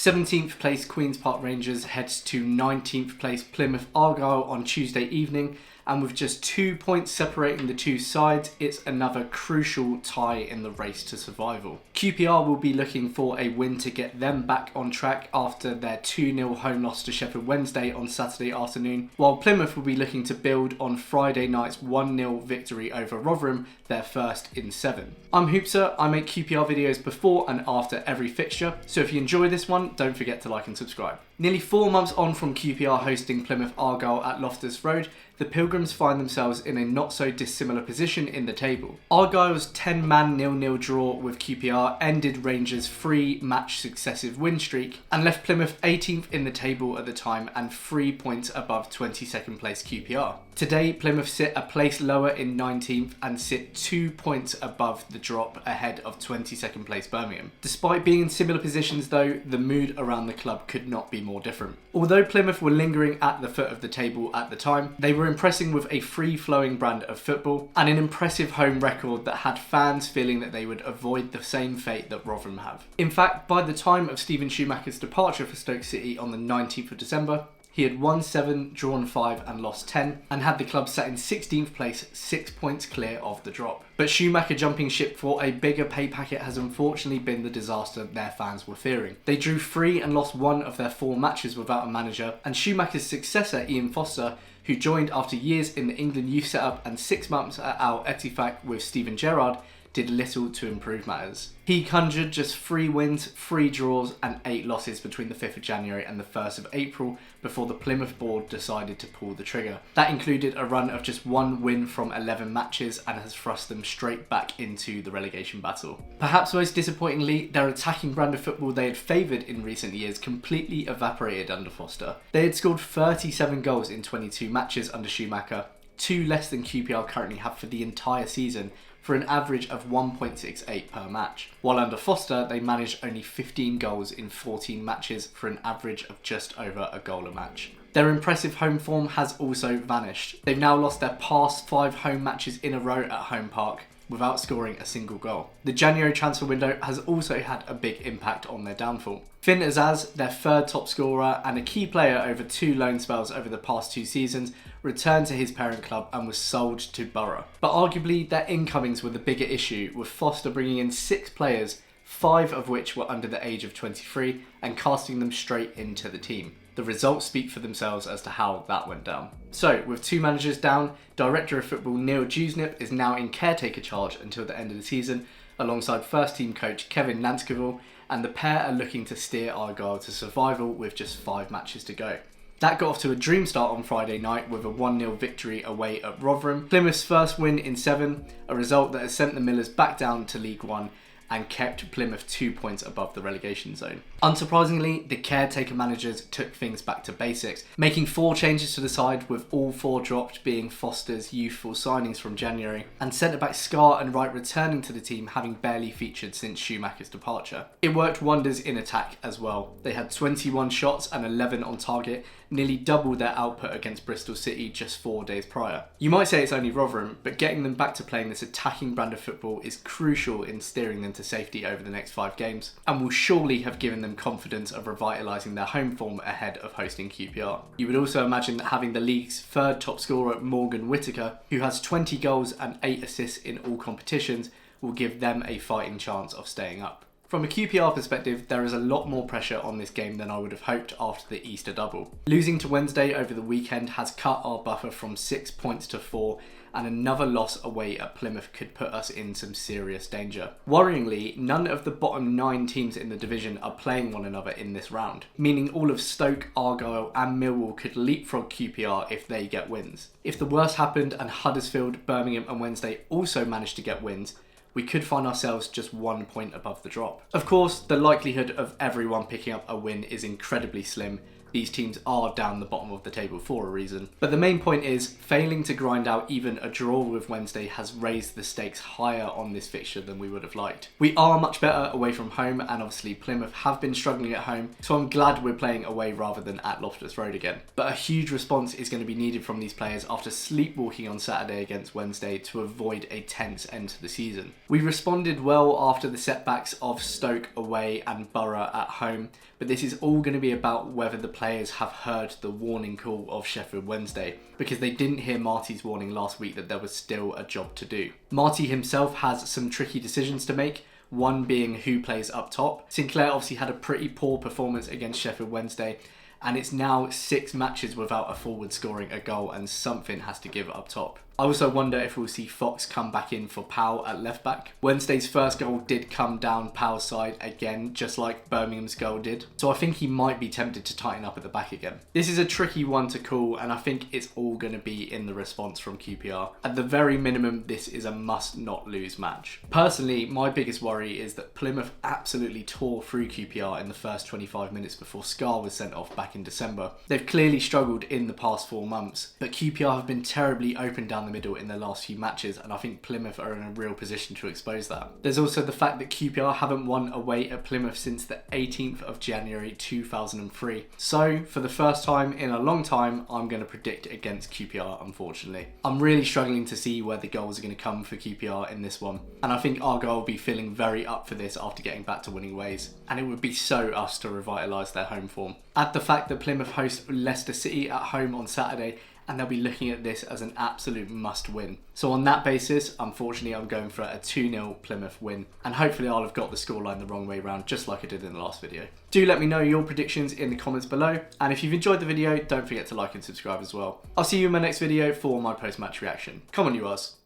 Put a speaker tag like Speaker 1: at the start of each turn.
Speaker 1: 17th place Queen's Park Rangers heads to 19th place Plymouth Argyle on Tuesday evening, and with just 2 points separating the two sides, it's another crucial tie in the race to survival. QPR will be looking for a win to get them back on track after their 2-0 home loss to Sheffield Wednesday on Saturday afternoon, while Plymouth will be looking to build on Friday night's 1-0 victory over Rotherham, their first in 7. I'm Hoopsa. I make QPR videos before and after every fixture, so if you enjoy this one, don't forget to like and subscribe. Nearly 4 months on from QPR hosting Plymouth Argyle at Loftus Road, the Pilgrims find themselves in a not so dissimilar position in the table. Argyle's 10-man 0-0 draw with QPR ended Rangers' 3-match successive win streak and left Plymouth 18th in the table at the time and 3 points above 22nd place QPR. Today, Plymouth sit a place lower in 19th and sit 2 points above the drop ahead of 22nd place Birmingham. Despite being in similar positions though, the mood around the club could not be more different. Although Plymouth were lingering at the foot of the table at the time, they were impressing with a free-flowing brand of football and an impressive home record that had fans feeling that they would avoid the same fate that Rotherham have. In fact, by the time of Steven Schumacher's departure for Stoke City on the 19th of December, he had won 7, drawn 5 and lost 10, and had the club sat in 16th place, 6 points clear of the drop. But Schumacher jumping ship for a bigger pay packet has unfortunately been the disaster their fans were fearing. They drew 3 and lost 1 of their 4 matches without a manager, and Schumacher's successor Ian Foster, who joined after years in the England youth setup and 6 months at Al Ettifaq with Steven Gerrard, did little to improve matters. He conjured just 3 wins, 3 draws and 8 losses between the 5th of January and the 1st of April before the Plymouth board decided to pull the trigger. That included a run of just 1 win from 11 matches and has thrust them straight back into the relegation battle. Perhaps most disappointingly, their attacking brand of football they had favoured in recent years completely evaporated under Foster. They had scored 37 goals in 22 matches under Schumacher, 2 less than QPR currently have for the entire season, for an average of 1.68 per match. While under Foster, they managed only 15 goals in 14 matches for an average of just over a goal a match. Their impressive home form has also vanished. They've now lost their past 5 home matches in a row at home park without scoring a single goal. The January transfer window has also had a big impact on their downfall. Finn Azaz, their 3rd top scorer and a key player over 2 loan spells over the past 2 seasons, returned to his parent club and was sold to Borough. But arguably their incomings were the bigger issue, with Foster bringing in 6 players, 5 of which were under the age of 23, and casting them straight into the team. The results speak for themselves as to how that went down. So, with 2 managers down, Director of Football Neil Dewsnip is now in caretaker charge until the end of the season, alongside first team coach Kevin Nanskeville, and the pair are looking to steer Argyle to survival with just 5 matches to go. That got off to a dream start on Friday night with a 1-0 victory away at Rotherham, Plymouth's first win in 7, a result that has sent the Millers back down to League One and kept Plymouth 2 points above the relegation zone. Unsurprisingly, the caretaker managers took things back to basics, making 4 changes to the side, with all 4 dropped being Foster's youthful signings from January, and centre-back Scar and Wright returning to the team, having barely featured since Schumacher's departure. It worked wonders in attack as well. They had 21 shots and 11 on target, nearly double their output against Bristol City just 4 days prior. You might say it's only Rotherham, but getting them back to playing this attacking brand of football is crucial in steering them to safety over the next 5 games, and will surely have given them confidence of revitalising their home form ahead of hosting QPR. You would also imagine that having the league's 3rd top scorer Morgan Whittaker, who has 20 goals and 8 assists in all competitions, will give them a fighting chance of staying up. From a QPR perspective, there is a lot more pressure on this game than I would have hoped after the Easter double. Losing to Wednesday over the weekend has cut our buffer from 6 points to 4, and another loss away at Plymouth could put us in some serious danger. Worryingly, none of the bottom 9 teams in the division are playing one another in this round, meaning all of Stoke, Argyle and Millwall could leapfrog QPR if they get wins. If the worst happened and Huddersfield, Birmingham and Wednesday also managed to get wins, we could find ourselves just 1 point above the drop. Of course, the likelihood of everyone picking up a win is incredibly slim, These teams are down the bottom of the table for a reason. But the main point is, failing to grind out even a draw with Wednesday has raised the stakes higher on this fixture than we would have liked. We are much better away from home, and obviously Plymouth have been struggling at home, so I'm glad we're playing away rather than at Loftus Road again. But a huge response is going to be needed from these players after sleepwalking on Saturday against Wednesday to avoid a tense end to the season. We responded well after the setbacks of Stoke away and Borough at home, but this is all going to be about whether the players have heard the warning call of Sheffield Wednesday, because they didn't hear Marty's warning last week that there was still a job to do. Marty himself has some tricky decisions to make, one being who plays up top. Sinclair obviously had a pretty poor performance against Sheffield Wednesday, and it's now 6 matches without a forward scoring a goal, and something has to give up top. I also wonder if we'll see Fox come back in for Powell at left back. Wednesday's first goal did come down Powell's side again, just like Birmingham's goal did. So I think he might be tempted to tighten up at the back again. This is a tricky one to call, and I think it's all going to be in the response from QPR. At the very minimum, this is a must not lose match. Personally, my biggest worry is that Plymouth absolutely tore through QPR in the first 25 minutes before Scar was sent off back in December. They've clearly struggled in the past 4 months, but QPR have been terribly open down the middle in their last few matches, and I think Plymouth are in a real position to expose that. There's also the fact that QPR haven't won away at Plymouth since the 18th of January 2003. So for the first time in a long time, I'm going to predict against QPR, unfortunately. I'm really struggling to see where the goals are going to come for QPR in this one, and I think Argyle will be feeling very up for this after getting back to winning ways, and it would be so us to revitalise their home form. Add the fact that Plymouth host Leicester City at home on Saturday, and they'll be looking at this as an absolute must win. So on that basis, unfortunately, I'm going for a 2-0 Plymouth win, and hopefully I'll have got the scoreline the wrong way round, just like I did in the last video. Do let me know your predictions in the comments below, and if you've enjoyed the video, don't forget to like and subscribe as well. I'll see you in my next video for my post-match reaction. Come on, you Us.